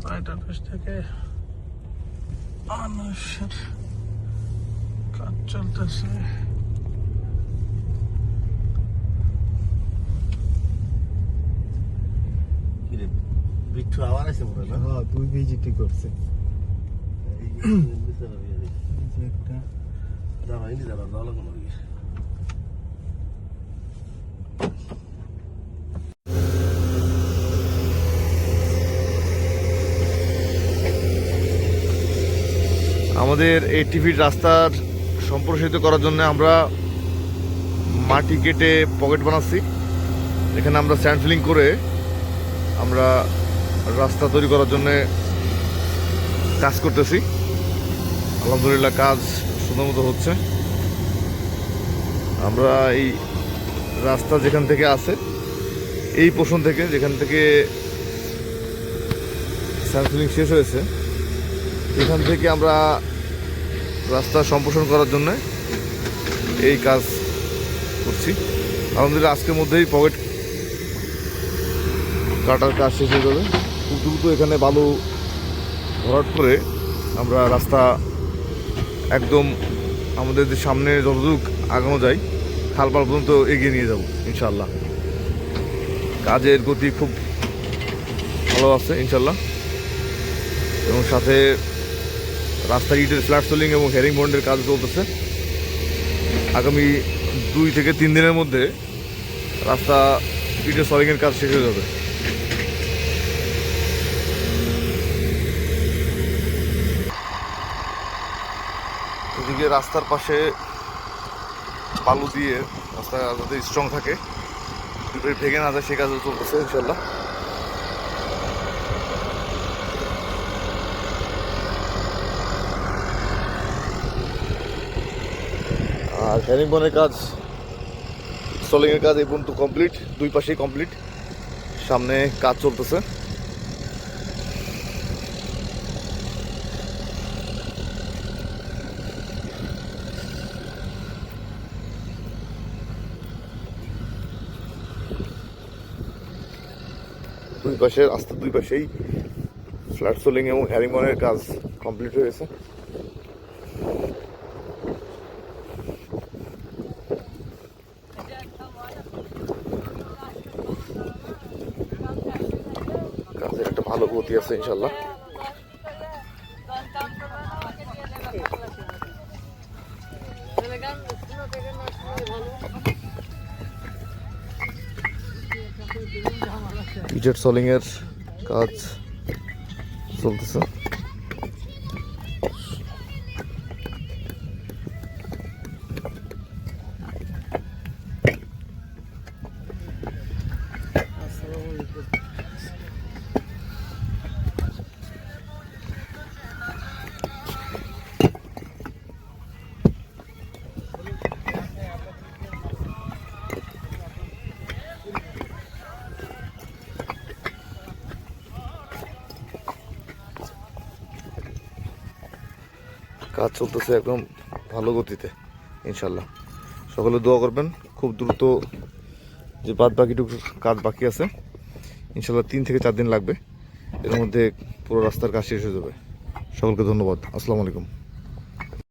Writer page থেকে মানুষের কাজ চলতেছে। বিট্টু আবার আছে মনে হয়। হ্যাঁ, তুই ভিজিটই করছে একটা দাঁড়াইনি দাঁড়া দাঁড়া কোনো আমাদের এই টিভির রাস্তার সম্প্রসারিত করার জন্য আমরা মাটি কেটে পকেট বানাচ্ছি। এখানে আমরা স্যান্ড ফিলিং করে আমরা রাস্তা তৈরি করার জন্য কাজ করতেছি। আলহামদুলিল্লাহ কাজ সুন্দর মতো হচ্ছে। আমরা এই রাস্তা যেখান থেকে আছে এই পোর্শন থেকে, যেখান থেকে স্যান্ড ফিলিং শেষ হয়েছে, এখান থেকে আমরা রাস্তা সম্প্রসারণ করার জন্য এই কাজ করছি। আলহামদুলিল্লাহ আজকের মধ্যেই পকেট কাটার কাজ শেষ হয়ে যাবে। খুব দ্রুত এখানে বালু ভরাট করে আমরা রাস্তা একদম আমাদের যে সামনে যতটুক আগানো যায় খালপাল পর্যন্ত এগিয়ে নিয়ে যাব ইনশাল্লাহ। কাজের গতি খুব ভালো আছে ইনশাল্লাহ, এবং সাথে রাস্তা ইটের ফ্ল্যাট সোলিং এবং হেরিং বন্ডের কাজ চলতেছে। আগামী 2 থেকে 3 দিনের মধ্যে রাস্তা ইটের সোলিংয়ের কাজ শেষ হয়ে যাবে। এদিকে রাস্তার পাশে বালু দিয়ে রাস্তা যাতে স্ট্রং থাকে, ভেঙে না যায়, সে কাজও চলতেছে ইনশাল্লাহ। আর হেরিং বনের কাজ, সোলিংয়ের কাজ এই পর্যন্ত কমপ্লিট, 2 পাশেই কমপ্লিট। সামনে কাজ চলতেছে। দুই পাশে রাস্তার 2 পাশেই ফ্ল্যাট সোলিং এবং হেরিং বনের কাজ কমপ্লিট হয়েছে। কাজের একটা ভালো গতি আছে ইনশাল্লাহ। ইটের সোলিং এর কাজ চলতেছে। কাজ চলতেছে একদম ভালো গতিতে ইনশাল্লাহ। সকলে দোয়া করবেন, খুব দ্রুত যে বাদ বাকিটুকু কাজ বাকি আছে ইনশাল্লাহ 3 থেকে 4 দিন লাগবে, এর মধ্যে পুরো রাস্তার কাজ শেষ হয়ে যাবে। সকলকে ধন্যবাদ। আসসালামু আলাইকুম।